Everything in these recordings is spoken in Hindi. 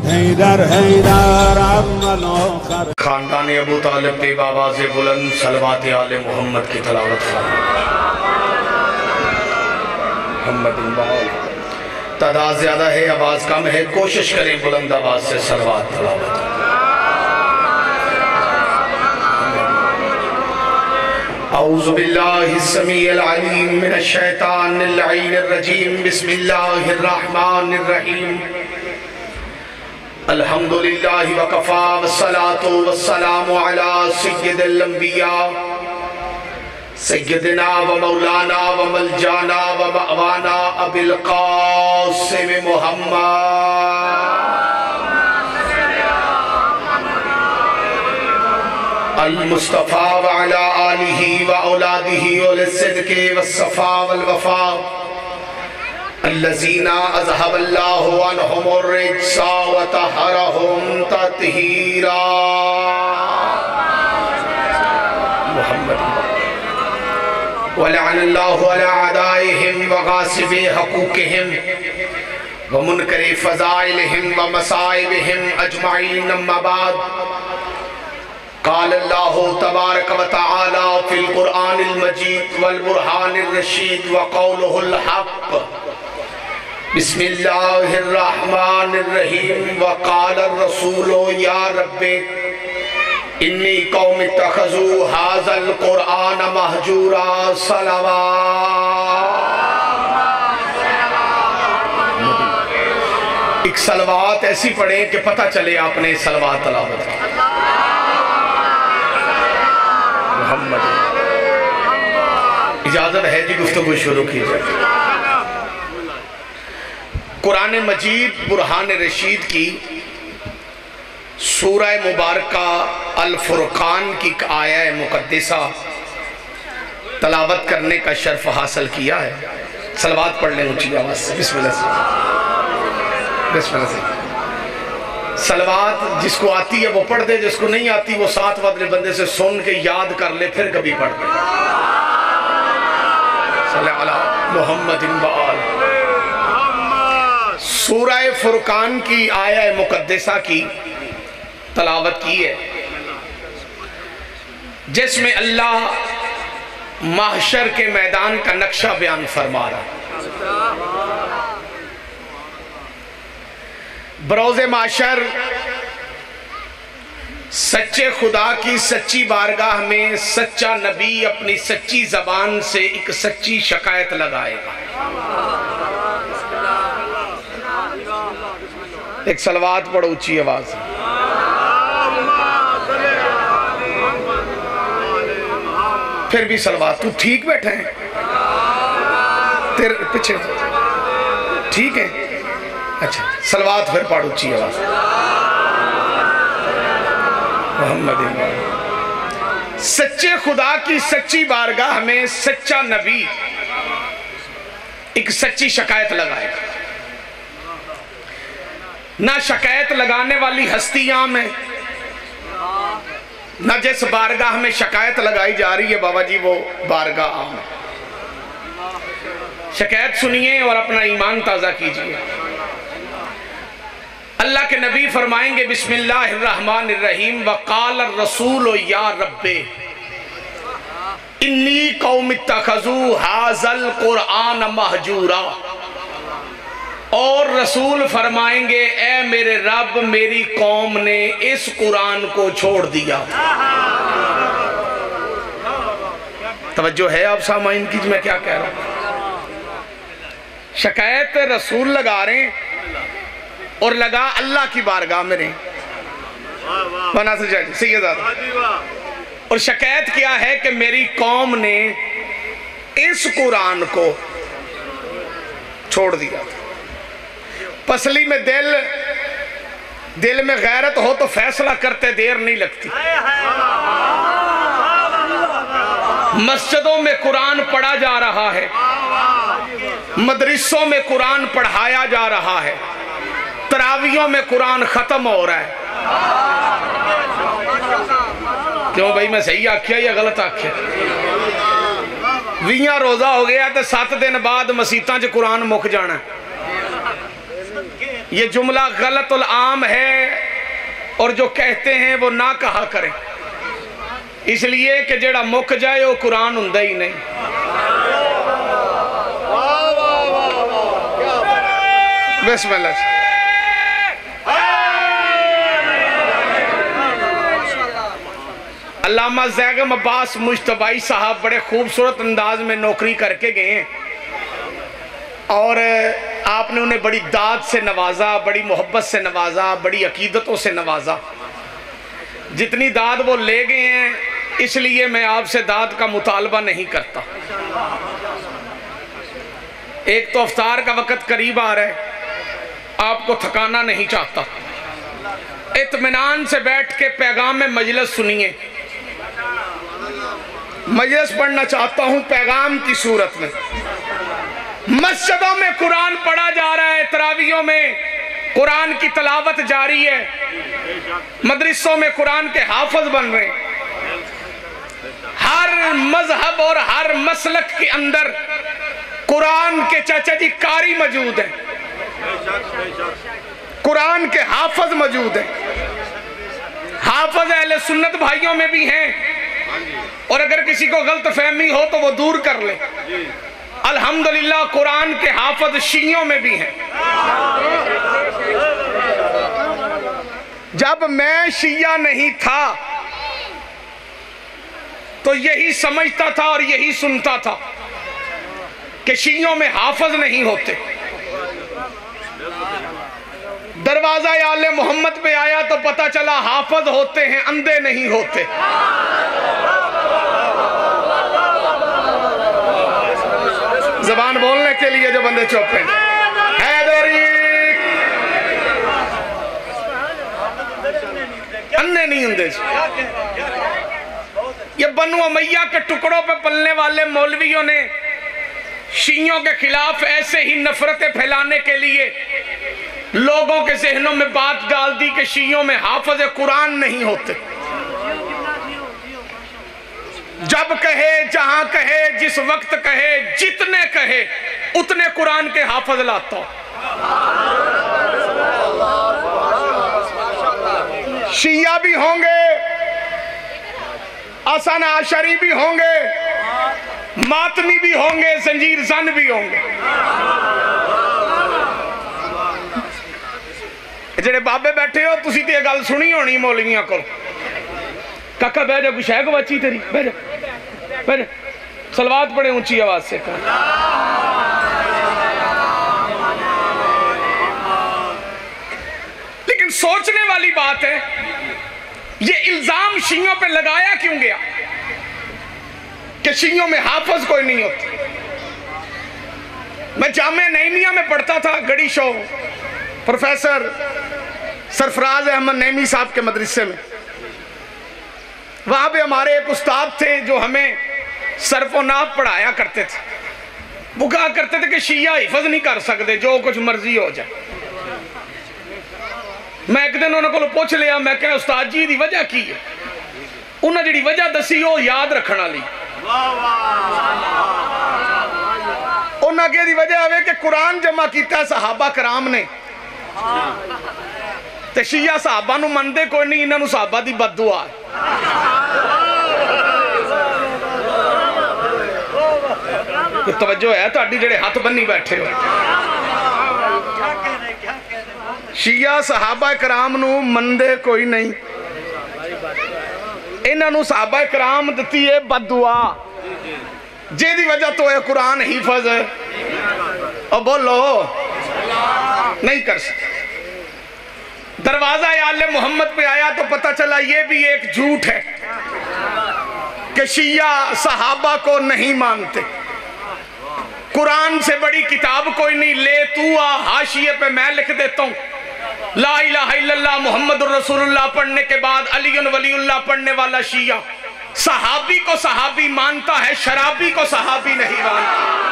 हैदर हैदर मनोहर। खानदान अबू तालिब पे बाबा से बुलंद सलवात आले मोहम्मद की तलावत तादाद ज़्यादा है, आवाज़ कम है, कोशिश करें बुलंद आवाज़ से सलवात तलावत। औज़ु बिल्लाहि समीउल अलीम मिनश शैतानिर लईनिर रजीम। बिस्मिल्लाहिर रहमानिर रहीम। अल्हम्दुलिल्लाहि व कफ़ा वस्सलातु वस्सलामु अला सय्यिदिल अंबिया सय्यदिना व मौलाना व मलजाना व मअवाना अबिल क़ासिम मुहम्मद अल मुस्तफ़ा व अला आलिहि व औलादिहि वल सिद्क़ि वस्सफ़ा वल वफ़ा अल्लज़ीना अज़हबल्लाहु अन्हुमुर रिज्सा व तहरहुम तत्हीरा। व लअनल्लाहु अला अदाइहिम व गासिबि हक़ूक़िहिम व मुनकरि फ़ज़ाइलिहिम व मसाइबिहिम अजमईन। अम्मा बाद, क़ाल अल्लाहु तबारक व तआला फ़िल क़ुरआनिल मजीद वल बुरहानिर रशीद व क़ौलुहुल हक़्क़। बिस्मिल्लाहिर रहमानिर रहीम। व क़ाल अर्रसूलु या रब्बी इन्नी कौम इत्तख़ज़ू हाज़ल क़ुरआन महजूरा। एक सलवात ऐसी पढ़े कि पता चले आपने सलवात तलावत की। इजाजत है जी, गुफ्तगू शुरू की जाए। कुरान मजीद बुरहान रशीद की सूरह मुबारका अल फुरकान की आया मुक़द्दिसा तलावत करने का शर्फ हासिल किया है। सलवात पढ़ लें ऊंची आवाज़ से। बिस्मिल्लाह से, बिस्मिल्लाह से। सलवात जिसको आती है वो पढ़ दे, जिसको नहीं आती वो साथ वाले बंदे से सुन के याद कर ले, फिर कभी पढ़ दे। सल्लल्लाहु अला मुहम्मदिन व आल। सूरह फुरकान की आया मुक़द्दिसा की तलावत की है, जिसमें अल्लाह महशर के मैदान का नक्शा बयान फरमा रहा है। बरोज़े महशर सच्चे खुदा की सच्ची बारगाह में सच्चा नबी अपनी सच्ची जबान से एक सच्ची शिकायत लगाएगा। एक सलवात पढ़ो ऊंची आवाज से। फिर भी सलवात। तू ठीक बैठा है, तेरे पीछे ठीक है? अच्छा, सलवात फिर पढ़ो ऊंची आवाज। मोहम्मद। सच्चे खुदा की सच्ची बारगाह में सच्चा नबी एक सच्ची शिकायत लगाएगा। ना शिकायत लगाने वाली हस्तियां में, ना जिस बारगाह में शिकायत लगाई जा रही है बाबा जी वो बारगाह आम है। शिकायत सुनिए और अपना ईमान ताज़ा कीजिए। अल्लाह के नबी फरमाएंगे बिस्मिल्लाहिर रहमानिर रहीम। व क़ाल अर्रसूल या रब्बे इन्नी कौम इत्तख़ज़ू हाज़ल क़ुरआन महजूरा। और रसूल फरमाएंगे ए मेरे रब, मेरी कौम ने इस कुरान को छोड़ दिया। तवज्जो है आप सामाइन की मैं क्या कह रहा हूं? शिकायत रसूल लगा रहे हैं और लगा अल्लाह की बारगाह में रहे बना सही है। और शिकायत क्या है कि मेरी कौम ने इस कुरान को छोड़ दिया। पसली में दिल में गैरत हो तो फैसला करते देर नहीं लगती। मस्जिदों में कुरान पढ़ा जा रहा है, मदरसों में कुरान पढ़ाया जा रहा है, तरावियों में कुरान खत्म हो रहा है। क्यों भाई, मैं सही आख्या या गलत आख्या? 20 रोजा हो गया तो 7 दिन बाद मसीतां च कुरान मुक जाना। ये जुमला गलतुल आम है और जो कहते हैं वो ना कहा करें, इसलिए कि जेड़ा मुक जाए वो कुरान हुंदा ही नहीं। बिस्मिल्लाह। अल्लामा ज़ैगम अब्बास मुश्तबाई साहब बड़े खूबसूरत अंदाज में नौकरी करके गए हैं और आपने उन्हें बड़ी दाद से नवाजा, बड़ी मोहब्बत से नवाजा, बड़ी अकीदतों से नवाजा। जितनी दाद वो ले गए हैं इसलिए मैं आपसे दाद का मुतालबा नहीं करता। एक तो अफ्तार का वक़्त करीब आ रहा है, आपको थकाना नहीं चाहता, इत्मीनान से बैठ के पैगाम में मजलिस सुनिए। मजलिस पढ़ना चाहता हूँ पैगाम की सूरत में। मस्जिदों में कुरान पढ़ा जा रहा है, तरावियों में कुरान की तलावत जारी है, मदरसों में कुरान के हाफिज बन रहे हैं। हर मजहब और हर मसलक के अंदर कुरान के चाचा जी कारी मौजूद है, कुरान के हाफिज मौजूद है। हाफिज अहले सुन्नत भाइयों में भी हैं और अगर किसी को गलत फहमी हो तो वो दूर कर ले। अल्हम्दुलिल्लाह कुरान के हाफिज शियों में भी हैं। जब मैं शिया नहीं था तो यही समझता था और यही सुनता था कि शियों में हाफिज नहीं होते। दरवाजा आले मोहम्मद पे आया तो पता चला हाफिज होते हैं, अंधे नहीं होते। जबान बोलने के लिए जो बंदे चुप हैं, हैदरी अन्ने नहीं होंगे। ये बनु उमैया के टुकड़ों पे पलने वाले मौलवियों ने शियों के खिलाफ ऐसे ही नफरतें फैलाने के लिए लोगों के जहनों में बात डाल दी कि शियों में हाफिज कुरान नहीं होते। जब कहे, जहां कहे, जिस वक्त कहे, जितने कहे उतने कुरान के हाफिज लाता। शिया भी होंगे, हसन आशरी भी होंगे, मातमी भी होंगे, जंजीर जन भी होंगे। जेड़े बाबे बैठे हो तुसी ते गल सुनी होनी मौलवियां को। काका बह जा, कुछ है गवाची तेरी, बह जा, बह जा। सलवात बड़े ऊंची आवाज से कर। लेकिन सोचने वाली बात है ये इल्जाम शियों पे लगाया क्यों गया कि शियों में हाफिज कोई नहीं होता। मैं जामे नईमिया में पढ़ता था, गड़ी शो प्रोफेसर सरफराज अहमद नईमी साहब के मदरसे में। वहां पे हमारे एक उस्ताद थे जो हमें सरफो नाफ पढ़ाया करते थे। वो कहा करते थे कि शिया हिफज नहीं कर सकते, जो कुछ मर्जी हो जाए। मैं एक दिन उन्होंने को पूछ लिया, मैं कहा उस्ताद जी दी वजह की है? उन्हें जी वजह दसी वो याद रखने वाली। उन्हें की वजह है कि कुरान जमा किया सहाबा कराम ने, ते शिया सहाबा नूं मनदे कोई नहीं, इन्हां नूं सहाबा दी बददुआ है। तवज्जो है तुहाडी जेड़े हथ बन्नी बैठे हो। शिया सहाबा कराम नूं मनदे कोई नहीं, इन्हां नूं सहाबा कराम दित्ती है बददुआ, जेदी वजह तो है कुरान हिफज और बोलो नहीं कर सकते। दरवाजा आले मोहम्मद पे आया तो पता चला ये भी एक झूठ है कि शिया सहाबा को नहीं मानते। कुरान से बड़ी किताब कोई नहीं, ले तू आ, हाशिए पे मैं लिख देता हूं ला इलाहा इल्लल्लाह मुहम्मदुर रसूलुल्लाह पढ़ने के बाद अलीयुन वलीउल्लाह पढ़ने वाला शिया सहाबी को सहाबी मानता है, शराबी को सहाबी नहीं मानता।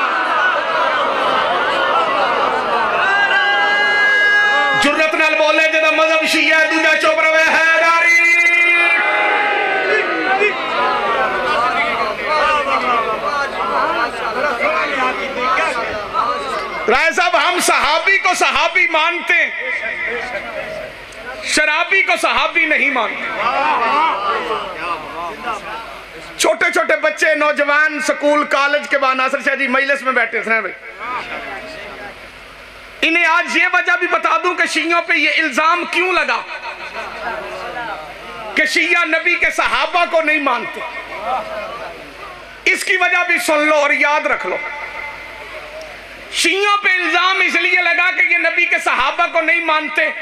जुर्रत नाल बोले जदा मजहब शिया दूजा चुप रहे हैदारी। राय साहब हम सहाबी को सहाबी मानते, शराबी को सहाबी नहीं मानते। छोटे छोटे बच्चे, नौजवान स्कूल कॉलेज के बाद नासिर शाह जी मजलिस में बैठे थे भाई, इन्हें आज ये वजह भी बता दूं कि शियों पे ये इल्जाम क्यों लगा कि शिया नबी के सहाबा को नहीं मानते। इसकी वजह भी सुन लो और याद रख लो। शियों पे इल्जाम इसलिए लगा कि ये नबी के सहाबा को नहीं मानते।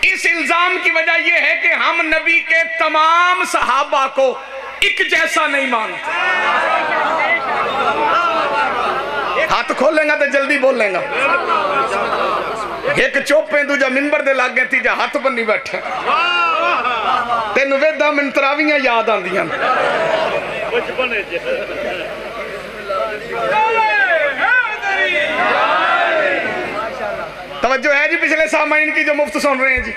इस इल्जाम की वजह यह है कि हम नबी के तमाम सहाबा को एक जैसा नहीं मानते। हाथ खोलेगा तो जल्दी बोलेगा। एक चोपे दूजा मिंबर दे लागे, तीजा हाथ बनी बैठे। तेन वेदा मैनू तरावियां याद आंदियां। तवज्जो है जी पिछले सामाइन की जो मुफ्त सुन रहे हैं जी,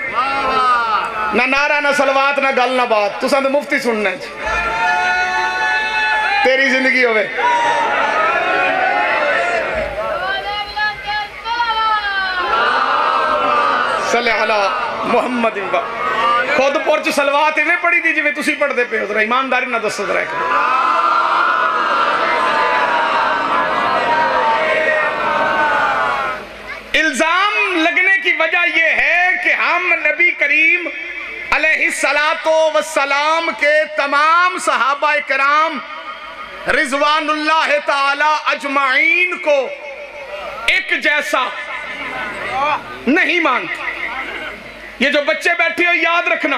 ना नारा ना सलवात ना गल ना बात, तुसा तो मुफ्त ही सुनना है जी। तेरी जिंदगी होवे। सल्ले अला मुहम्मद। खुद पुरच सलवात इवें पढ़ी दी जिवें तुसी पढ़दे पे हो। ईमानदारी ना दसो जरा। इल्जाम लगने की वजह यह है कि हम नबी करीम अलैहिस्सलातो वस्सलाम के तमाम सहाबा किराम रिजवानुल्लाह ताला अजमाइन को एक जैसा नहीं मानते। ये जो बच्चे बैठे हो याद रखना,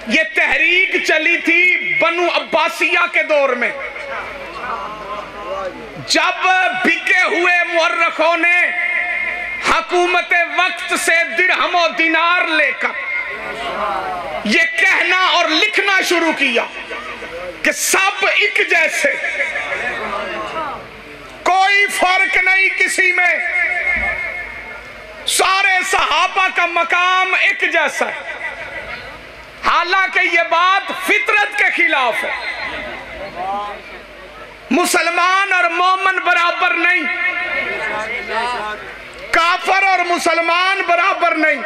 ये तहरीक चली थी बनु अब्बासिया के दौर में, जब बिके हुए मुअर्रखों ने हुकूमत वक्त से दिरहम और दिनार लेकर ये कहना और लिखना शुरू किया कि सब एक जैसे, कोई फर्क नहीं किसी में, सारे सहाबा का मकाम एक जैसा है। हालांकि ये बात फितरत के खिलाफ है। मुसलमान और मोमन बराबर नहीं, काफर और मुसलमान बराबर नहीं,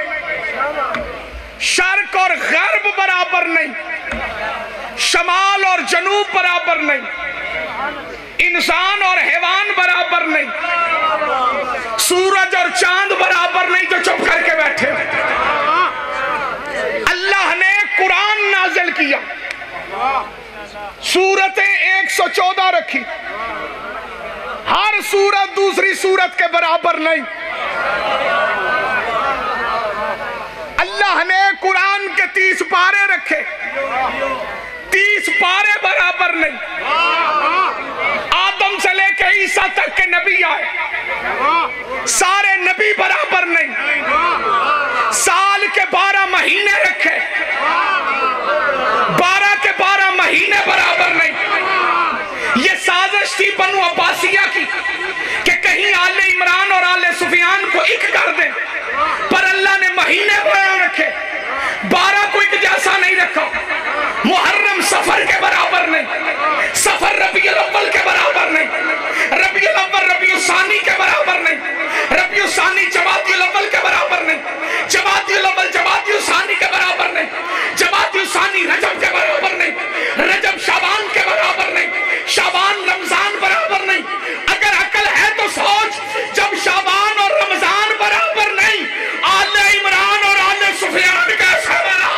शर्क और गर्ब बराबर नहीं, शमाल और जनूब बराबर नहीं, इंसान और हैवान बराबर नहीं, सूरज और चांद बराबर नहीं। जो चुप करके बैठे, अल्लाह ने कुरान नाज़िल किया, सूरतें 114 रखी, हर सूरत दूसरी सूरत के बराबर नहीं। अल्लाह ने कुरान के 30 पारे रखे, 30 पारे बराबर नहीं। आदम से लेकर ईसा तक के नबी आए, सारे नबी बराबर नहीं। साल के 12 महीने रखे, 12 के 12 महीने बराबर नहीं। ये साजिश थी बनु अब्बासिया की कि कहीं आले इमरान और आले सुफियान को एक कर दें, पर अल्लाह ने महीने बराबर रखे, 12 को एक जैसा नहीं रखा। मुहर्रम सफर के बराबर नहीं, सफर रबीउल अव्वल के बराबर नहीं, रबीउल अव्वल रबीउल सानी के बराबर नहीं, रबीउल सानी जमातियुल अव्वल के बराबर नहीं, जमातियुल अव्वल जमातियुल सानी के बराबर नहीं, जमातियुल सानी रजब के बराबर नहीं, रजब शाबान के बराबर नहीं, शाबान रमजान बराबर नहीं। अगर अकल है तो सोच, जब शाबान और रमजान बराबर नहीं, आले इमरान और आले सुफियान कैसे बराबर?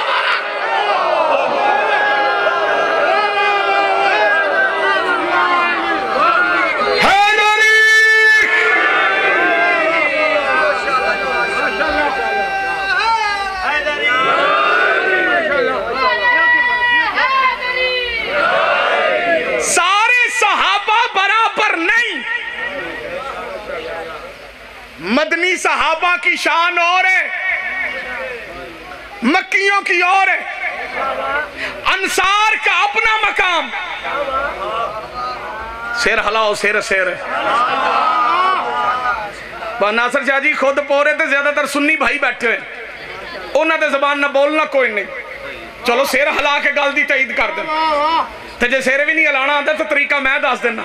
मदनी सहाबा की शान और है, मक्कियों की और है, अंसार का अपना मकाम। शेर हलाओ, शेर शेर नासिर शाह जी खुद पोरे ते ज्यादातर सुन्नी भाई बैठे हुए, उन्होंने जबान ना बोलना कोई नहीं। चलो शेर हला के गल दी तईद कर दे, ते जे शेर भी नहीं हिलाना आता तो तरीका मैं दस देना,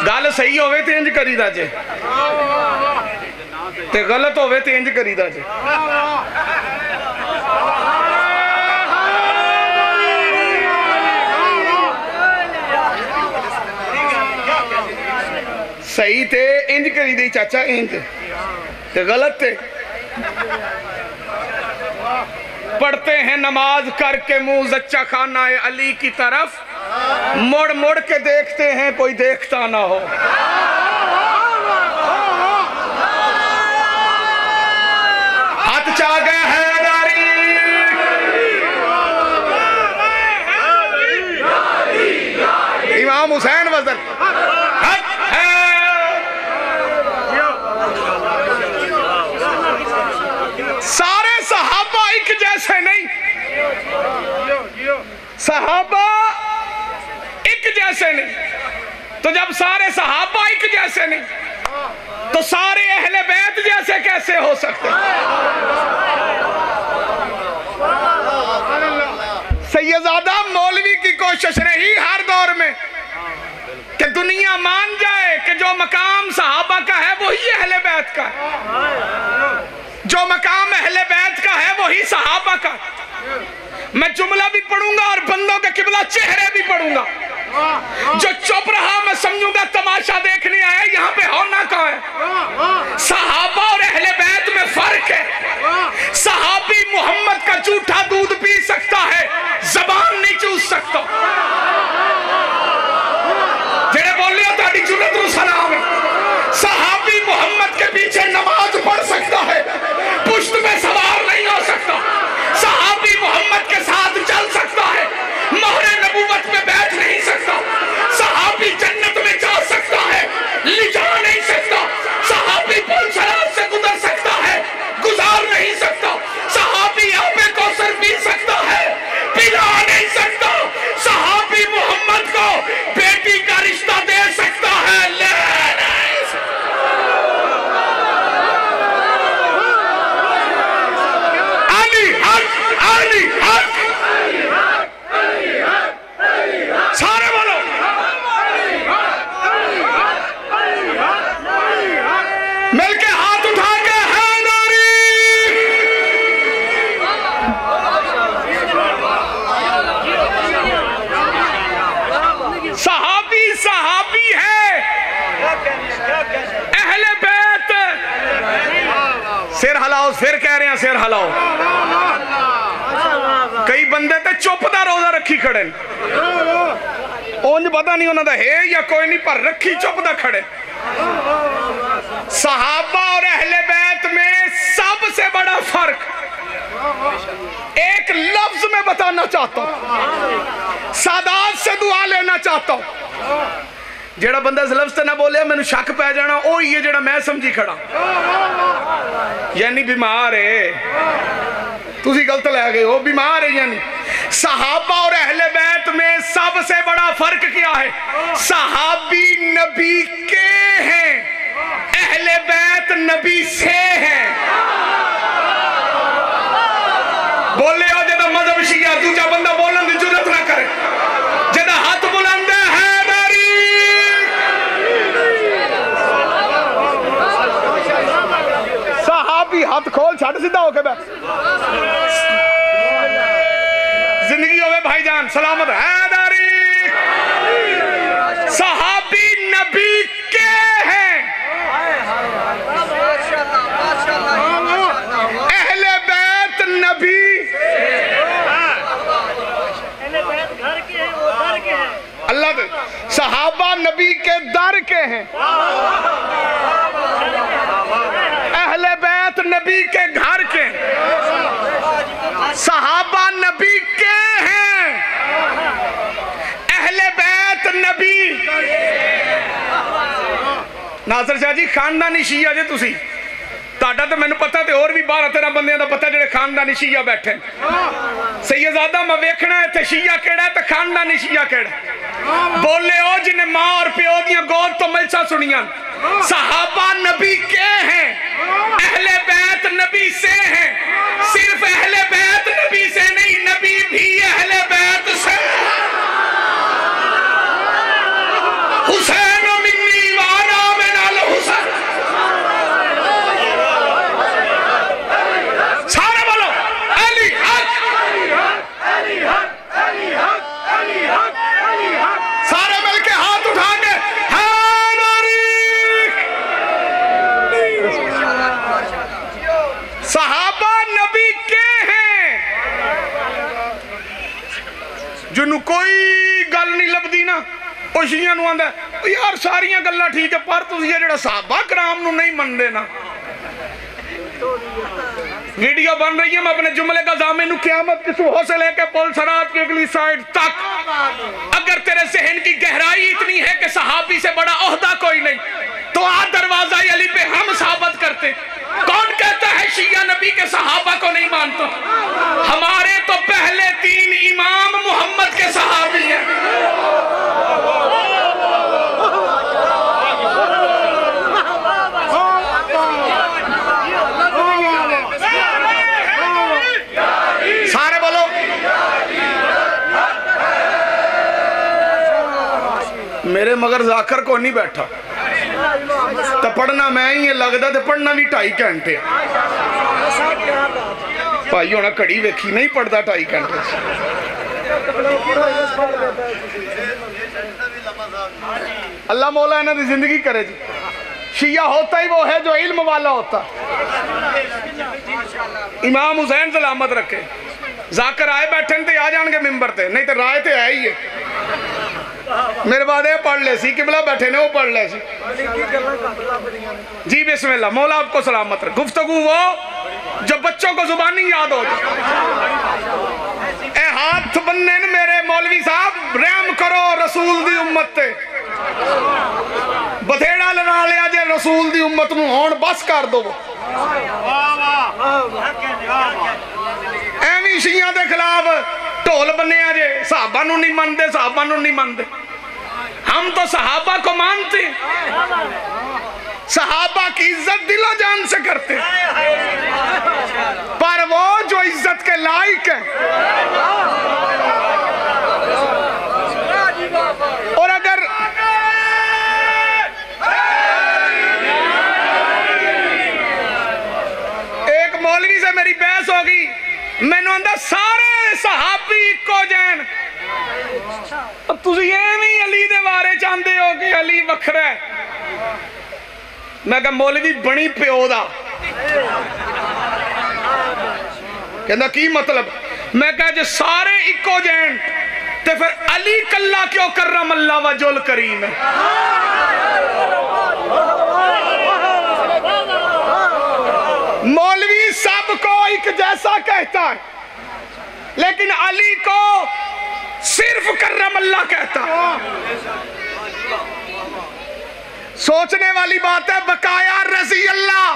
गल सही होवे ते इंज करीदा जे। ते गलत होवे ते इंज करीदा जे। सही ते इंज करी दी चाचा, इंज ते गलत थे। पढ़ते हैं नमाज करके मुंह जच्चा खाना है अली की तरफ, मुड़ मुड़ के देखते हैं कोई देखता ना हो। हाथ चा गए हैदरी, इमाम हुसैन वजन सारे सहाबा एक जैसे नहीं, सहाबा एक जैसे नहीं। तो जब सारे सहाबा एक जैसे नहीं तो सारे अहले बैत जैसे कैसे हो सकते? सैयदादा मौलवी की कोशिश रही हर दौर में कि दुनिया मान जाए कि जो मकाम सहाबा का है वही अहले बैत का है, जो मकाम अहले बैत का है वही सहाबा का। मैं जुमला भी पढ़ूंगा और बंदों के किबला चेहरे भी पढ़ूंगा। जो चुप रहा मैं समझूंगा तमाशा देखने आया, यहाँ पे होना कहाँ है? सहाबा और अहले बैत में फर्क है। सहाबी मोहम्मद का जूठा दूध पी सकता है, जबान नहीं चूस सकता। जेड़े बोलियो ताड़ी जुरत नु सलाम। सहाबी मोहम्मद के पीछे नमाज पढ़ सकता है, पुश्त में सवार नहीं हो सकता। सहाबी मोहम्मद के साथ चल सकता है, मोहरे नबूवत में बैठ नहीं सकता। सहाबी जन्नत में जा सकता है, लिजा नहीं सकता। सहाबी पुल सरात से गुजर सकता है, गुजार नहीं सकता। सहाबी आबे कौसर पी सकता है, पिला नहीं सकता। सहाबी मोहम्मद को बेटी का रिश्ता दे सकता है, ले नहीं सकता। अली हक, अली हक, सारे बोलो मिलके हाथ उठा के हैदरी। सहाबी सहाबी है, अहले बैत। सिर हिलाओ, सिर कह रहे हैं सिर हिलाओ। कई बंदे ते चुप दा रोजा रखी खड़े, उंज पता नहीं उन्होंने है या कोई नहीं, पर रखी चुप दा खड़े। सहाबा और अहले बैत में सबसे बड़ा फर्क एक लफ्ज में बताना चाहता हूं, सादात से दुआ लेना चाहता हूं। जेड़ा बंदा इस लफ्ज से ना बोले मैंने शक पै जाना, ओ ही है जेड़ा मैं समझी खड़ा, यानी बीमार है। तुसी गलत ले गए हो, बीमार है यानी। सहाबा और अहले बैत में सबसे बड़ा फर्क क्या है? सहाबी नबी के हैं, अहले बैत नबी से हैं। बोले हो जदा मजहब शिया, दूजा बंदा बोलन की जरूरत ना करे। जदा हाथ बुलंद है सहाबी हाथ खोल छड़ सीधा होके बैठ। जिंदगी होवे भाईजान सलामत हैदरी। सहाबी नबी के हैं, अहले बैत नबी अल्लाह के। सहाबा नबी के दर के हैं, अहले बैत नबी के घर के। सहाबा नबी के हैं, अहले बैत नबी। नासर शाह जी खानदानी शिया जे तुसी, ताड़ा तो मैंने पता, तो और भी 12-13 बंदे का पता जेडे खानदानी शिया बैठे। सैयदादा मैं वेखना इत्थे शिया केड़ा ते खानदानी शिया केड़ा। बोले ओ जिन्हें मां और प्यो दी गोद तो मलसा सुनिया। सहाबा नबी के हैं, अहले बैत नबी से हैं। सिर्फ अहले बैत नबी से नहीं, नबी भी अहले बैत से। हुसैन मिन्नी वाना मिनल हुसैन। कोई गल नहीं लभदी ना, ਉਹ ਸ਼ੀਆਂ ਨੂੰ ਆਂਦਾ यार सारिया गल्लां ठीक है पर तुसीं जिहड़ा सहाबा कराम नूं नहीं मनदे ना। वीडियो बन रही है, मैं अपने जुमले का ज़ामिन क़यामत की सुबह से लेकर पुल सरात की अगली साइड तक, अगर तेरे ज़हन की गहराई इतनी है कि सहाबी से बड़ा ओहदा कोई नहीं, तो आ दरवाजा अली पे हम साबित करते। कौन कहता है शिया नबी के सहाबा को नहीं मानता? हमारे तो पहले 3 इमाम मोहम्मद के सहाबी हैं। सारे बोलो मेरे मगर जाकर को नहीं बैठा तो पढ़ना मैं ही है, लगता तो पढ़ना भी 2.5 घंटे। भाई होना घड़ी वेखी, नहीं पढ़ता 2.5 घंटे। अल्लाह मौला इन्हां दी जिंदगी करे जी। शिया होता ही वो है जो इल्म वाला होता। इमाम हुसैन सलामत रखे, जाकर आए बैठे ते आ जाएंगे मिंबर ते, नहीं तो राय ते है ही है। मेरे बाद ये पढ़ ले सी, किबला बैठे ने वो पढ़ ले सी। जी बिस्मिल्लाह, मौला आपको सलामत रखे। गुफ्तगू वो जो बच्चों को जुबानी याद हो जाए। ए हाथ बन्ने न मेरे मौलवी साहब, रहम करो रसूल दी उम्मत ते। बथेड़ा लड़ा लिया जे रसूल दी उम्मत नूं, हुण बस कर दो। एवं शिया के खिलाफ ढोल बने जे, सहाबा नूं नहीं मानते, सहाबा नूं नहीं मानते। हम तो सहाबा को मानते, सहाबा की इज्जत दिलो जान से करते, पर वो जो इज्जत के लायक है। और अगर एक मौलवी से मेरी बहस होगी, मैनू आंदा सारे सहाबी इको जैन, तुसीं एवें अली दे बारे चाहते हो कि अली वखरा है। मैं कहा मौलवी बनी प्यो दा, कहंदा की मतलब? मैं कहा जे सारे इको जैन ते फिर अली कल्ला क्यों करम अल्लाह वजुल करीम है? मौलवी सबको एक जैसा कहता है, लेकिन अली को सिर्फ करम अल्लाह कहता है। सोचने वाली बात है। बकाया रजी अल्लाह,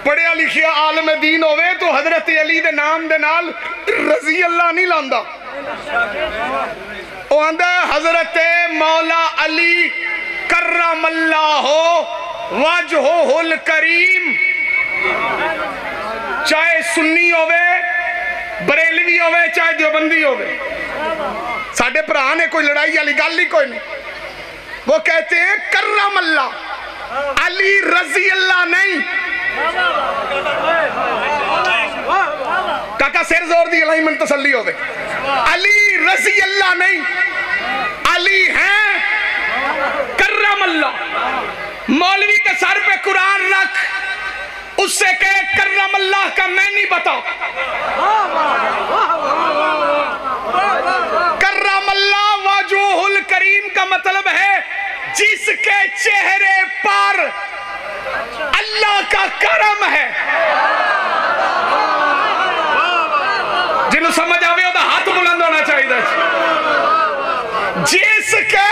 पढ़िया लिखिया आलम दीन होवे तो हजरत अली दे नाम दे नाल रजी अल्लाह नहीं लांदा। वो आंदा हजरत मौला अली करम अल्लाह वजहुल करीम। चाहे सुन्नी होवे, बरेलवी होवे, चाहे देवबंदी होवे, साडे भरा ने कोई लड़ाई वाली गल ही कोई नहीं। वो कहते हैं करम अल्लाह, अली रजी अल्लाह नहीं। काका सिर जोर दी अलाइनमेंट तसल्ली होवे। अली रजी अल्लाह नहीं, अली है करम अल्लाह। मौलवी के सर पे कुरान रख, उससे कहे करम अल्लाह का मैं नहीं बता। करम अल्लाह वजहुल करीम का मतलब है जिसके चेहरे पर अल्लाह का करम है। जिन्हों समझ आवे ओदा हाथ बुलंद होना चाहिए। जिसके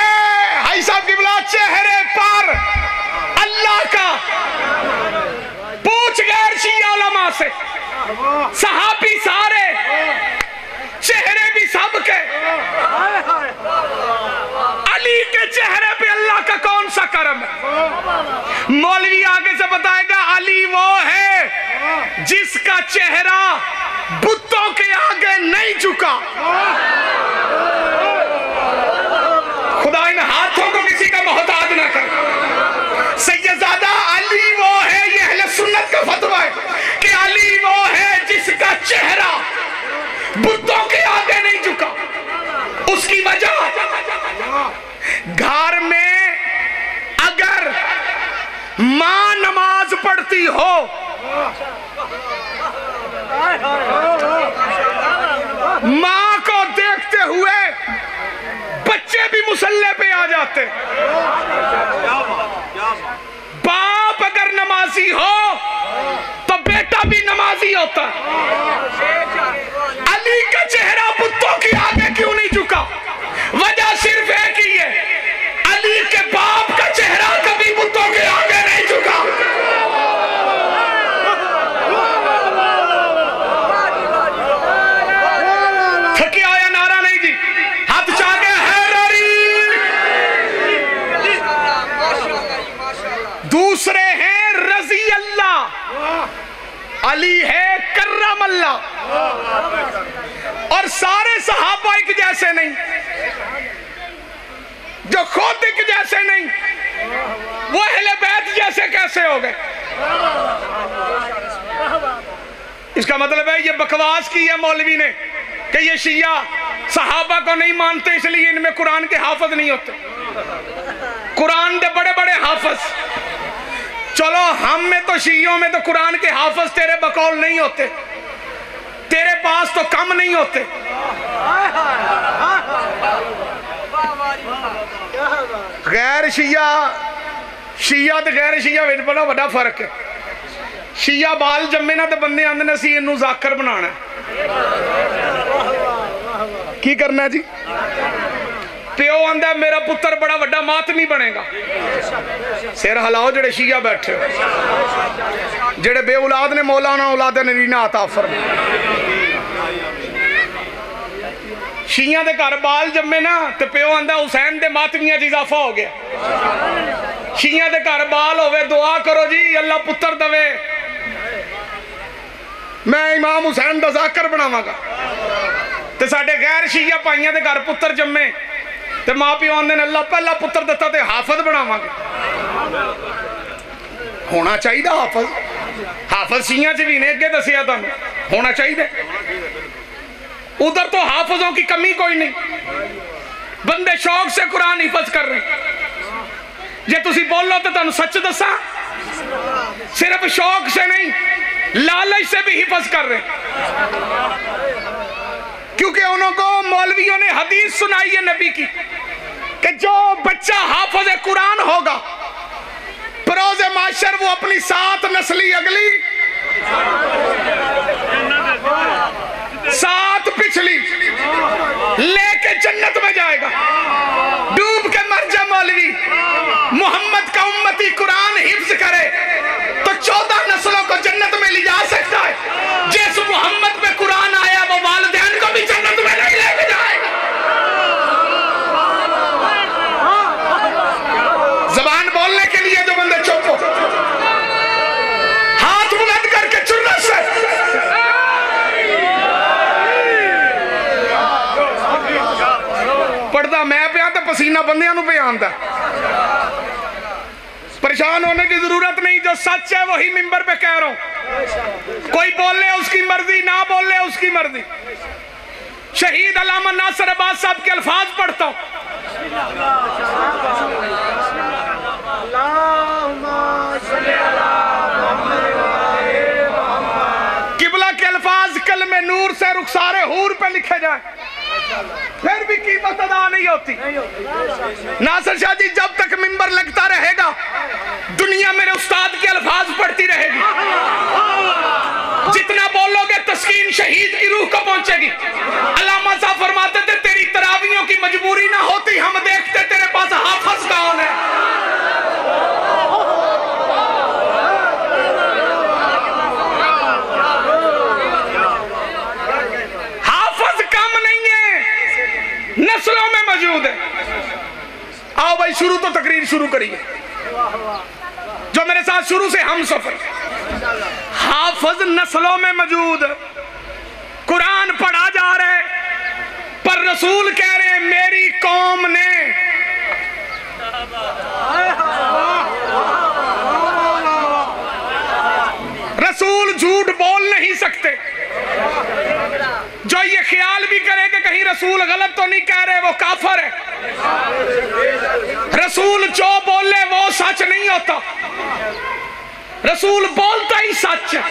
भाई साहब की बुला चेहरे पर अल्लाह का, पूछ गैर शिया उलमा से, सहाबी सारे, चेहरे भी सबके, अली के चेहरे पे अल्लाह का कौन सा करम है? मौलवी आगे से बताएगा अली वो है जिसका चेहरा बुतों के आगे नहीं झुका। खुदा इन हाथों को किसी का मोहताज ना कर। सैयदजादा अली वो है, ये अहले सुन्नत का फतवा है कि अली वो है जिसका चेहरा बुतों के आगे नहीं झुका। उसकी वजह, घर में अगर मां नमाज पढ़ती हो मां को देखते हुए बच्चे भी मुसल्ले पे आ जाते। बाप अगर नमाजी हो तो बेटा भी नमाजी होता। अली का चेहरा बुतों के आगे क्यों नहीं झुका? वजह सिर्फ एक ही है, अली के बाप का चेहरा कभी बुतों के आगे नहीं झुका। थके आया नारा नहीं जी, हाथ चाहे हैदरी। दूसरे हैं रजी अल्लाह, अली है कर्रम अल्लाह। और सारे सहाबा एक जैसे नहीं, जो खुद एक जैसे नहीं, वो अहले बैत जैसे कैसे हो गए? इसका मतलब है ये बकवास की है मौलवी ने कि ये शिया सहाबा को नहीं मानते इसलिए इनमें कुरान के हाफिज नहीं होते। कुरान के बड़े बड़े हाफिज, चलो हम में तो शियों में तो कुरान के हाफिज तेरे बकौल नहीं होते, तेरे पास तो कम नहीं होते। गैर शिया, शिया ते गैर शिया में बड़ा बड़ा फर्क है। शिया बाल जम्मे ना तो बंदे आंदे ने असीं इनू जाकर बनाना की करना जी। प्यो आंदा मेरा पुत्र बड़ा वड्डा मातमी बनेगा। सिर हिलाओ जेड़े शिया बैठे हो, जेड़े बे औलाद ने मौलाना औलाद नरीना अता फरमाए। शिया दे घर बाल जम्मे ना तो प्यो आंदा हुसैन दे मातमियां च इजाफा हो गया। शिया दे घर बाल होवे दुआ करो जी अल्लाह पुत्र दवे, मैं इमाम हुसैन दा जाकर बनावांगा। ते साडे गैर शिया भाइयों दे घर पुत्र जम्मे ते मां प्यो आंदे ने अल्लाह पहला पुत्र दिता ते हाफिज बनावांगे। होना चाहिए हाफिज, हाफिज शिया च भी ने अगे दसिया तुहानू होना चाहिए। उधर तो हाफिजों की कमी कोई नहीं, बंदे शौक से कुरान हिफज कर रहे। जे तुसी बोलो तो तुहानू सच दसा, सिर्फ शौक से नहीं लालच से भी हिफज कर रहे, क्योंकि उनको मौलवियों ने हदीस सुनाई है नबी की कि जो बच्चा हाफिज कुरान होगा बरोज़े माशर वो अपनी 7 नस्ली अगली 7 पिछली लेके जन्नत में जाएगा। डूब के मर जा मौलवी, मोहम्मद का उम्मती कुरान हिफ्ज करे तो 14 नस्लों को जन्नत में ले जा सकता है। जिस मोहम्मद पे कुरान आया वो वालिदैन को भी जन्नत में नहीं लेके जाएगा। जबान बोलने के लिए जो बंदे चुप हो, हाथ बुलंद करके चुर्रत से पढ़ता मैं पे तो पसीना बंदियां नूं पे आंदा। परेशान होने की जरूरत नहीं, जो सच है वही मिंबर पे कह रहा हूं। कोई बोले उसकी मर्जी, ना बोले उसकी मर्जी। शहीद अल्लामा नासिर अब्बास साहब के अल्फाज पढ़ता हूं, किबला के अल्फाज कलमे नूर से रुखसारे हूर पे लिखे जाए फिर भी कीमत अदा नहीं होती। नासिर शाह जी जब तक मिंबर लगता रहेगा दुनिया मेरे उस्ताद के अल्फाज पढ़ती रहेगी। जितना बोलोगे तस्कीन शहीद की रूह को पहुंचेगी। अल्लामा साहब फरमाते थे तेरी तरावियों की मजबूरी ना होती, हम देखते तेरे पास हाफिज कौन है। हाफिज कम नहीं है, नस्लों में मौजूद है। आओ भाई शुरू तो तकरीर शुरू करिए, जो मेरे साथ शुरू से हम सफर। हाफिज नस्लों में मौजूद, कुरान पढ़ा जा रहा है पर रसूल कह रहे हैं मेरी कौम ने रसूल झूठ बोल नहीं सकते। जो ये ख्याल भी करे कि कहीं रसूल गलत तो नहीं कह रहे वो काफर है। रसूल जो बोले वो सच नहीं होता, रसूल बोलता ही सच है।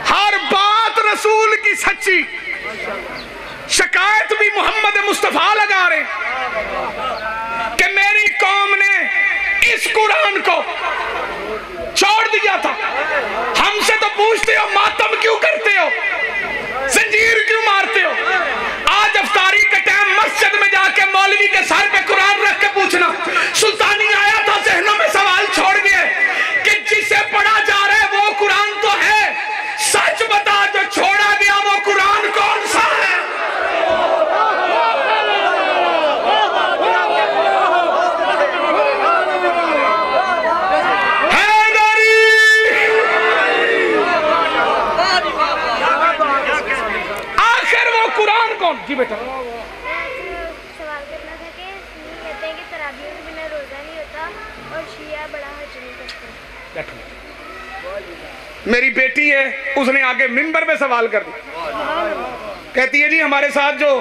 हर बात रसूल की सच्ची, शिकायत भी मोहम्मद मुस्तफा लगा रहे कि मेरी कौम ने इस कुरान को छोड़ दिया था। हमसे तो पूछते हो मातम क्यों करते हो, जंजीर क्यों मारते हो। आज अफ्तारी के टाइम मस्जिद में जाके मौलवी के सर पे कुरान रख के पूछना, सुल्तानी आया था जहनों में सवाल छोड़ गए कि जिसे पढ़ा जा रहा है वो कुरान तो है, सच बता जो छोड़ा गया वो कुरान कौन सा है। जी बेटा सवाल करना था कि कहते हैं कि तराबियों के बिना रोजा नहीं होता और शिया बड़ा हज नहीं करते। मेरी बेटी है, उसने आगे मिंबर पे सवाल कर दिया, कहती है जी हमारे साथ जो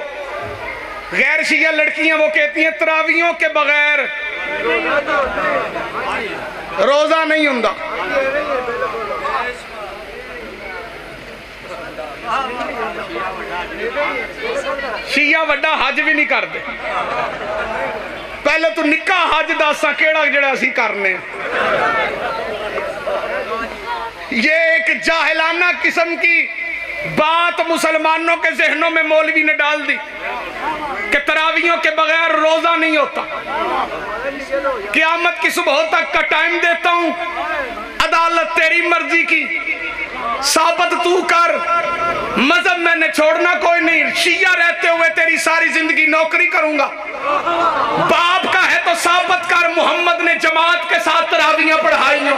गैर शिया लड़कियां वो कहती हैं तरावियों के बगैर रोजा नहीं होता। शिया वड्डा हज भी नहीं करते। पहले तू निक्का हज दस केड़ा जेड़ा असी करने। ये एक जाहिलाना किस्म की बात मुसलमानों के जहनों में मौलवी ने डाल दी कि तरावियों के बगैर रोजा नहीं होता। क़यामत की सुबह तक का टाइम देता हूं, अदालत तेरी मर्जी की, साबित तू कर, मजहब मैंने छोड़ना कोई नहीं। शिया रहते हुए तेरी सारी जिंदगी नौकरी करूंगा। बाप का है तो साबित कर मोहम्मद ने जमात के साथ तरावियां पढ़ाई हो।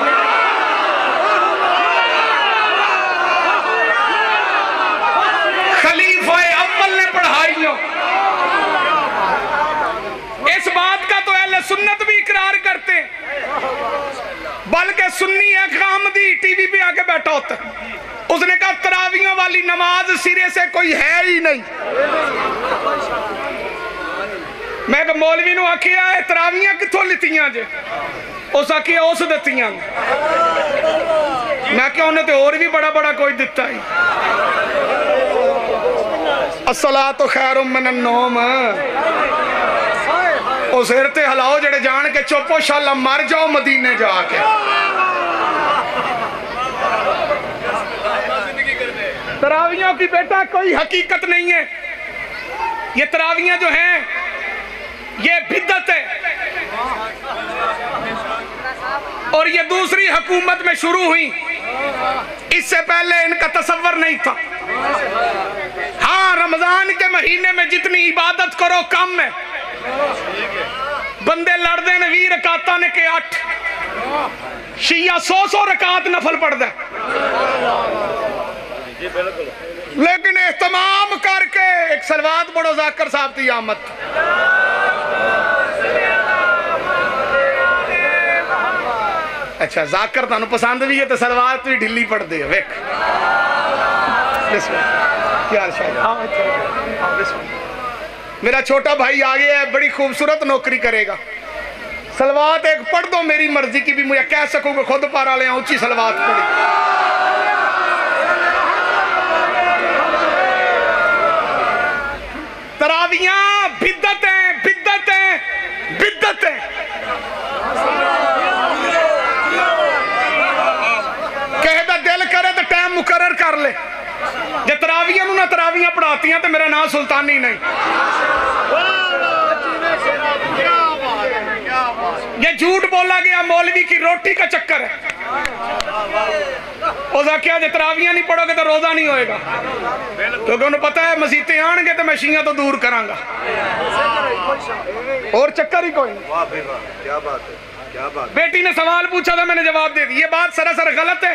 खलीफा अव्वल ने पढ़ाई हो। इस बात का तो अहले सुन्नत भी इकरार करते हैं, बल्कि सुन्नी अहमदी टीवी पे आके बैठा होता है। उसने कहा तरावियों वाली नमाज सिरे से कोई है ही नहीं। मैं मौलवी नूं आखिया तरावियां कित्थों लितियां जे, उस आखिया उस दित्तियां। मैं क्या उन्हें तो और भी बड़ा बड़ा कोई दिता ही। अस्सलातु खैरुम मिनन नौम। ओ सिर ते हिलाओ जेड़े जान के चुप हो, शाला मर जाओ मदीने जाके। तरावियों की बेटा कोई हकीकत नहीं है। ये तरावियां जो हैं ये बिद्दत है और ये दूसरी हुकूमत में शुरू हुई, इससे पहले इनका तसव्वुर नहीं था। हाँ, रमजान के महीने में जितनी इबादत करो कम है। बंदे लड़ते ने 20 रकाता ने के 8, शिया 100 रकात नफल पढ़ता है। लेकिन एहतमाम करके एक सलवात पढ़ो जाकर साहब की आमद। अच्छा जाकर तुहानू पसंद भी है तो सलवात भी ढिली पढ़ते हो। वेख मेरा छोटा भाई आ गया है, बड़ी खूबसूरत नौकरी करेगा। सलवात एक पढ़ दो, मेरी मर्जी की भी, मुझे कह सकूंगा खुद पारा ले ऊंची सलवात पढ़ी। तरावियां बिद्दत है, बिद्दत है, बिद्दत है। कहे दा दिल करे तो टाइम मुकर्रर कर ले। जे तरावियां नूं ना तरावियां पढ़ातियां तो मेरा नाम सुल्तानी नहीं। ये झूठ बोला गया मौलवी की रोटी का चक्कर है। उसका क्या जे तरावियां नहीं पढ़ोगे तो रोजा नहीं होएगा, क्योंकि उन्हें पता है मसीते आएंगे तो मैं शिया तो दूर करांगा। और चक्कर ही कोई नहीं। क्या बात है, क्या बात। बेटी ने सवाल पूछा था, मैंने जवाब दे दिया। ये बात सरासर गलत है।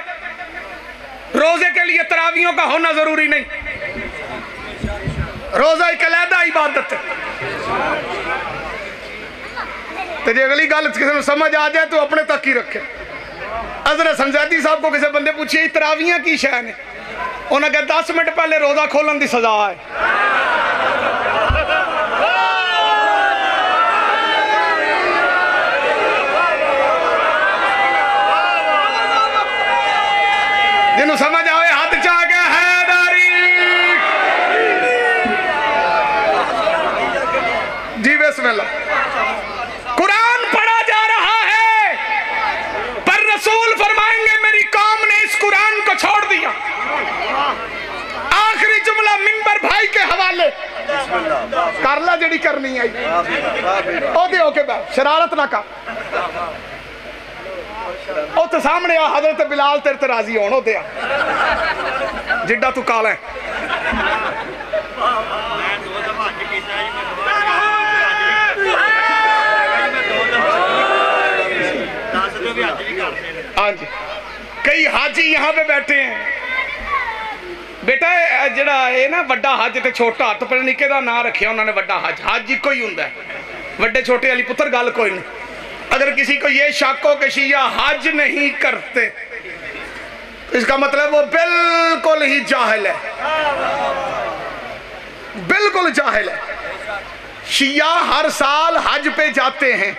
रोजे के लिए तरावियों का होना जरूरी नहीं। रोजा एक अलहदा इबादत है। तो जो अगली गल किसी को समझ आ जाए तो अपने तक ही रखे। हज़रत संजैदी साहब को किसी बंदे पूछिए तरावियां की शय ने, उन्हें कहा 10 मिनट पहले रोजा खोलन की सजा है। जिन्हों समझ आए हाथ चा के हैदरी। थोड़ी करनी आई ओदे होके बैठ शरारत ना कर तो सामने आ हजरत बिलाल तेरे ते राजी होने ओदे जिड्डा तू काला है हाँ जी कई हाजी यहाँ पे बैठे हैं बेटा जड़ा ये ना वड्डा हज ते छोटा हथ पर निके दा नाम रखिया उन्होंने वड्डा हज हज इको ही हुंदा है वड्डे छोटे वाली पुत्र गल कोई नहीं अगर किसी को ये शक हो कि शिया हज नहीं करते तो इसका मतलब वो बिल्कुल ही जाहिल है बिल्कुल जाहिल है शिया हर साल हज पे जाते हैं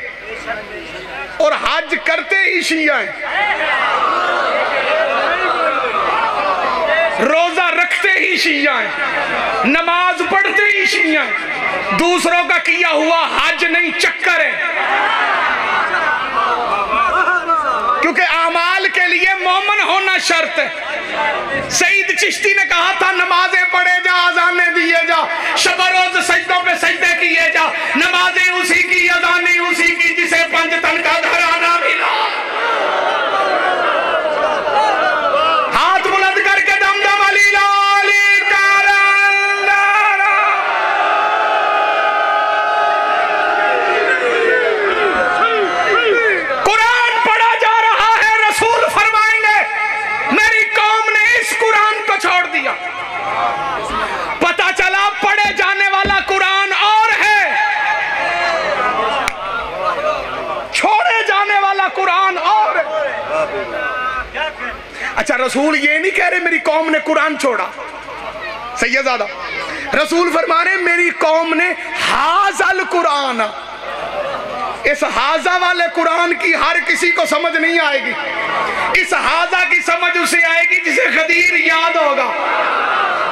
और हज करते ही शिया हैं रोजा रखते ही शिया हैं नमाज पढ़ते ही शिया हैं दूसरों का किया हुआ हज नहीं चक्कर है क्योंकि आमाल के लिए मोमन होना शर्त है सईद चिश्ती ने कहा था नमाजें पढ़े जा अजाने दिए जा शब रोज सजदों पे सजदे किए जा नमाजें उसी की अजाने उसी की जिसे पंज तन का घराना मिला हाथ बुलंद करके दमदम अली लाली कुरान पढ़ा जा रहा है रसूल फरमाएंगे मेरी कौम ने इस कुरान को छोड़ दिया पता चला पढ़े जाने वाला कुरान और है छोड़े जाने वाला कुरान और अच्छा रसूल ये नहीं कह रहे मेरी कौम ने कुरान छोड़ा सैयदादा रसूल फरमा रहे मेरी कौम ने हाजल कुरान इस हाजा वाले कुरान की हर किसी को समझ नहीं आएगी इस हाजा की समझ उसे आएगी जिसे गदीर याद होगा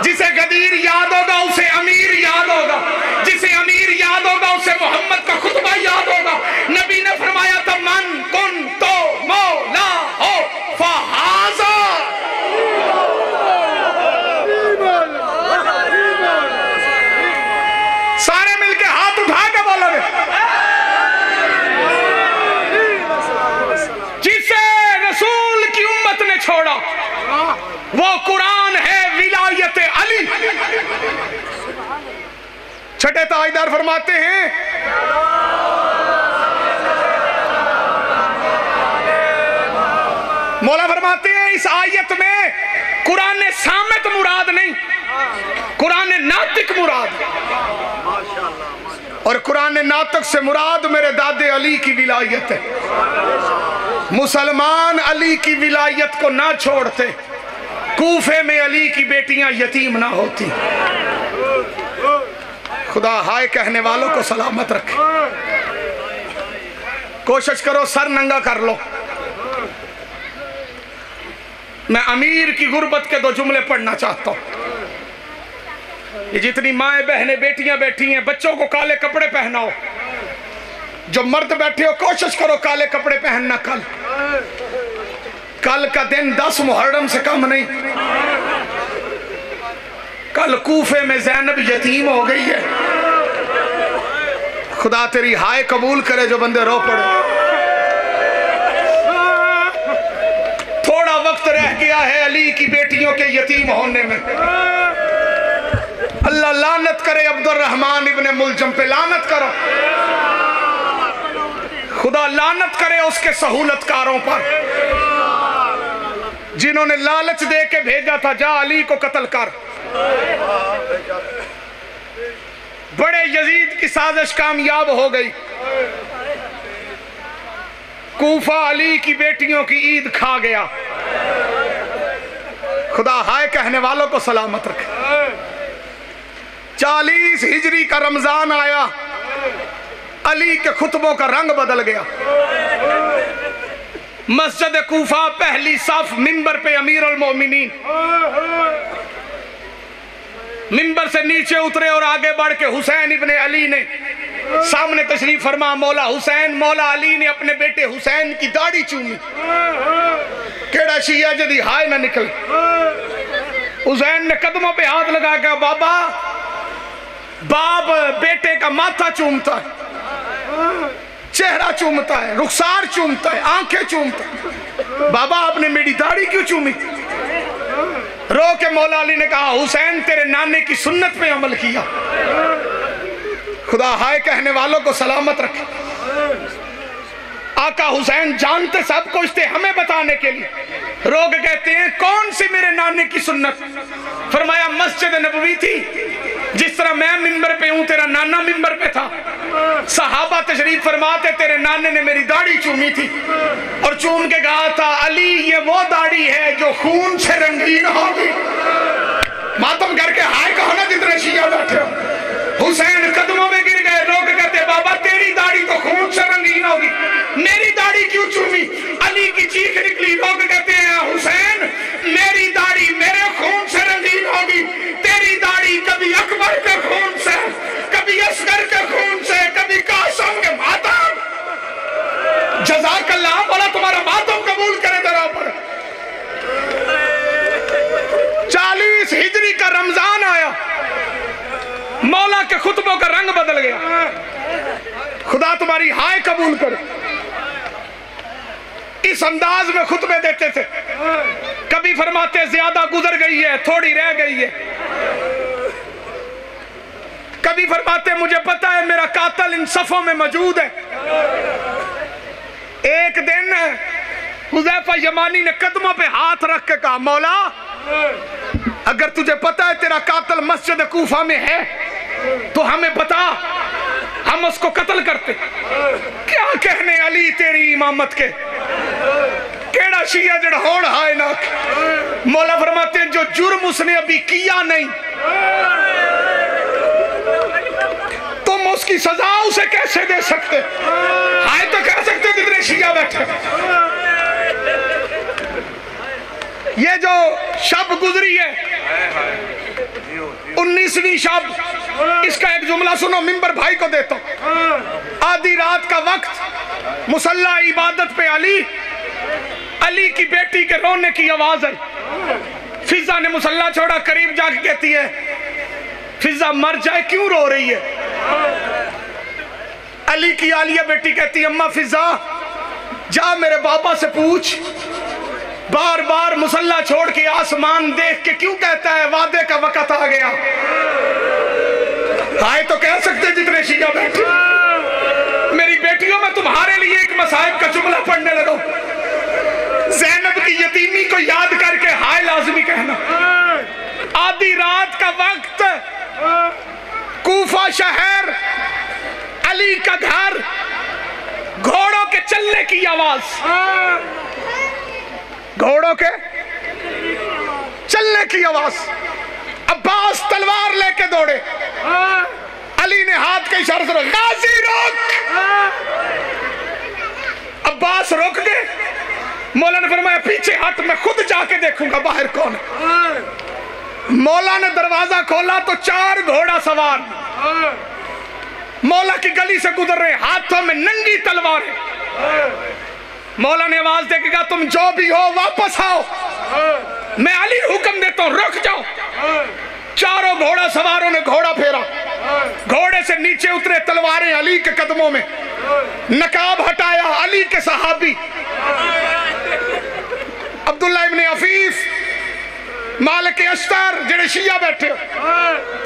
जिसे गदीर याद होगा उसे अमीर याद होगा जिसे अमीर याद होगा उसे मोहम्मद का खुतबा याद होगा नबी ने फरमाया था मन कुन तो मौला हो फहाजा सारे मिलके हाथ उठा के बोलोगे जिसे रसूल की उम्मत ने छोड़ा वो कुरान है विलायत अली छठे ताजदार फरमाते हैं मौला फरमाते हैं इस आयत में कुरान ने सामित मुराद नहीं कुरान ने नातिक मुराद और कुरान नातक से मुराद मेरे दादे अली की विलायत है मुसलमान अली की विलायत को ना छोड़ते कूफे में अली की बेटियां यतीम ना होती खुदा हाय कहने वालों को सलामत रखे कोशिश करो सर नंगा कर लो मैं अमीर की गुर्बत के दो जुमले पढ़ना चाहता हूं ये जितनी माएं बहनें बेटियां बैठी हैं बच्चों को काले कपड़े पहनाओ जो मर्द बैठे हो कोशिश करो काले कपड़े पहनना कल का दिन 10 मुहर्रम से कम नहीं कल कूफे में ज़ैनब यतीम हो गई है खुदा तेरी हाय कबूल करे जो बंदे रो पड़े थोड़ा वक्त रह गया है अली की बेटियों के यतीम होने में अल्लाह लानत करे अब्दुल रहमान इब्ने मुलजम पे लानत करो खुदा लानत करे उसके सहूलतकारों पर जिन्होंने लालच दे के भेजा था जा अली को कत्ल कर बड़े यजीद की साजिश कामयाब हो गई कूफा अली की बेटियों की ईद खा गया खुदा हाय कहने वालों को सलामत रखे 40 हिजरी का रमजान आया अली के खुतबों का रंग बदल गया मस्जिद कूफा पहली सफ मिंबर पे अमीरुल मोमिनीन मिंबर से नीचे उतरे और आगे बढ़ के हुसैन इब्ने अली ने सामने तशरीफ फरमा मौला हुसैन मौला अली ने अपने बेटे हुसैन की दाढ़ी चूमी केड़ा शिया जदी हाय ना निकले हुसैन ने कदमों पे हाथ लगा के बाबा बाप बेटे का माथा चूमता है, चेहरा चूमता है, रुखसार चूमता है, आंखें चूमता है। बाबा आपने मेरी दाढ़ी क्यों चूमी? रो के मौला अली ने कहा हुसैन तेरे नाने की सुन्नत पे अमल किया। खुदा हाय कहने वालों को सलामत रखे। आका हुसैन जानते सब कुछ थे, हमें बताने के लिए रोग कहते हैं कौन सी मेरे नाने की सुन्नत? फरमाया मस्जिद नबवी थी, जिस तरह मैं मिंबर पे हूं तेरा नाना मिंबर पे था। सहाबा तशरीफ फरमाते तेरे नाने ने मेरी दाढ़ी चूमी थी और चूम के कहा था अली ये वो दाढ़ी है जो खून से रंगीन होगी। मातम करके हाय कहो ना जितने शिया बैठे हो। हुसैन कदमों में गिर गए। लोग कहते बाबा तेरी दाढ़ी तो खून से रंगीन होगी, मेरी दाढ़ी क्यों चूमी? अली की चीख निकली। लोग कहते हैं हुसैन मेरी दाढ़ी मेरे खून से रंगीन होगी, तेरी दाढ़ी कभी अकबर के खून से, कभी असगर के खून से, कभी कासम के मातम। जज़ाकल्लाह बोला तुम्हारा मातम कबूल करे तेरा पर। 40 हिजरी का रमजान आया, मौला के खुतबों का रंग बदल गया। खुदा तुम्हारी हाय कबूल करे। इस अंदाज में खुतबे देते थे। कभी फरमाते ज्यादा गुजर गई है, थोड़ी रह गई है। कभी फरमाते मुझे पता है मेरा कातिल इन सफों में मौजूद है। एक दिन हुज़ैफा यमानी ने कदमों पे हाथ रख के कहा मौला अगर तुझे पता है तेरा कातिल मस्जिद कूफा में है तो हमें बता, हम उसको कत्ल करते। क्या कहने अली तेरी इमामत के, केड़ा शिया जड़ होड़ हाय ना। मौला फरमाते हैं जो जुर्म उसने अभी किया नहीं तुम उसकी सजा उसे कैसे दे सकते? हाय तो कह सकते जितने शिया बैठे। ये जो शब गुजरी है 19वीं शब, इसका एक जुमला सुनो, मिंबर भाई को देता हूं। आधी रात का वक्त, मुसल्ला इबादत पे अली की बेटी के रोने की आवाज आई। फिजा ने मुसल्ला छोड़ा, करीब जाके कहती है फिजा मर जाए क्यों रो रही है? अली की आलिया बेटी कहती है अम्मा फिजा जा मेरे बाबा से पूछ, बार बार मुसल्ला छोड़ के आसमान देख के क्यों कहता है वादे का वक्त आ गया। आए तो कह सकते जितने शिया बैठे। मेरी बेटियों में तुम्हारे लिए एक मसाइब का जुमला पढ़ने लगो। ज़ैनब की यतीमी को याद करके हाय लाजमी कहना। आधी रात का वक्त, कूफा शहर, अली का घर, घोड़ों के चलने की आवाज, घोड़ों के चलने की आवाज। अब्बास तलवार लेके दौड़े। अली ने हाथ के इशारे से गाजी रोक। अब्बास रुक गए। मौला ने फरमाया पीछे हट, मैं खुद जाके देखूंगा बाहर कौन है। मौला ने दरवाजा खोला तो 4 घोड़ा सवार मौला की गली से गुजर रहे, हाथों में नंगी तलवारें। मौला ने आवाज देगा तुम जो भी हो वापस आओ, मैं अली हुक्म देता हूं रुक जाओ। चारों घोड़ा सवारों ने घोड़ा फेरा, घोड़े से नीचे उतरे, तलवारें अली के कदमों में। नकाब हटाया, अली के सहाबी अब्दुल्ला इब्ने अफीफ, मालिक अश्तर जेड़े शिया बैठे,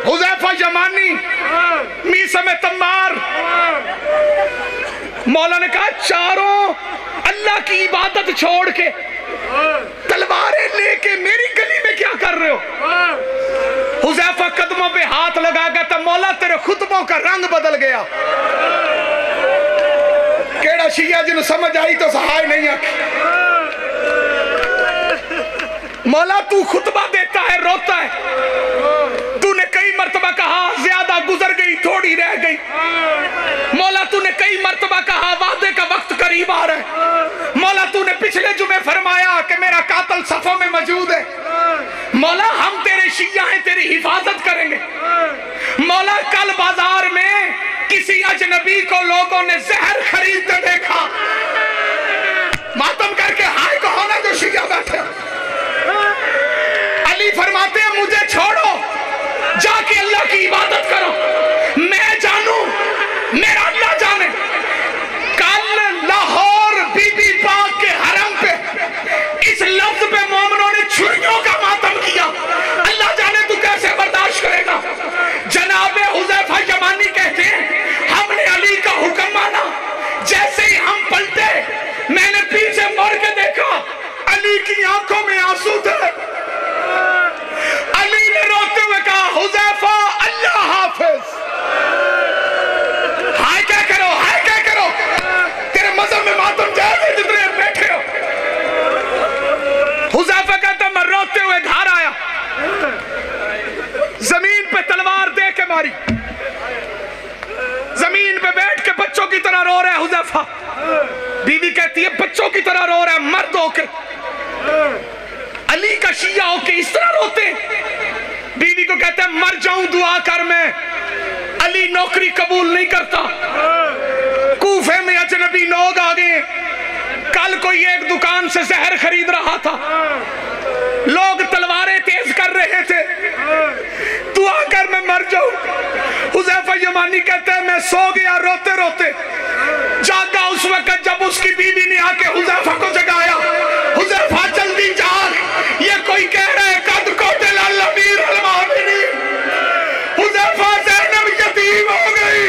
हुज़ैफा यमानी, मीसम तम्मार। मौला ने कहा चारों अल्लाह की इबादत छोड़ के तलवारें लेके मेरी गली में क्या कर रहे हो? हुज़ैफा कदमों पे हाथ लगा गया था। मौला तेरे खुतबों का रंग बदल गया। केड़ा शिया जिन्हें समझ आई तो सहाय नहीं आखी। मौला तू खुतबा देता है रोता है। तूने कई मर्तबा कहा ज्यादा गुजर गई थोड़ी रह गई। मौला तूने कई मर्तबा कहा वादे का वक्त करीब आ रहा है। मौला तूने पिछले जुमे फरमाया कि मेरा कातिल सफों में मौजूद है। मौला हम तेरे शिया हैं, तेरी हिफाजत करेंगे। मौला कल बाजार में किसी अजनबी को लोगों ने जहर खरीदते देखा। मातम करके हाय कहो ना जो शिया बैठे। अली फरमाते हैं मुझे छोड़ो, जाके अल्लाह की इबादत करो। मारी। जमीन पे बैठ के बच्चों की तरह रो रहा है हुज़ैफा। बीवी कहती है बच्चों की तरह रो रहा है, मर्द होकर। अली का शिया होके इस तरह रोते। बीवी को कहते हैं मर जाऊं दुआ कर, मैं अली नौकरी कबूल नहीं करता। कूफे में अजनबी लोग आ गए। कल कोई एक दुकान से जहर खरीद रहा था, लोग तलवारें तेज कर रहे थे, दुआ कर मैं मर जाऊं। हुज़ैफा यमानी कहते हैं मैं सो गया रोते रोते, जागा उस वक्त जब उसकी बीवी ने आके हुज़ैफा को जगाया। हुज़ैफा जल्दी जाग, ये कोई कह रहा है कद कोते लाल अमीर अल मोमिनीन। हुज़ैफा ज़ैनब यतीम हो गई।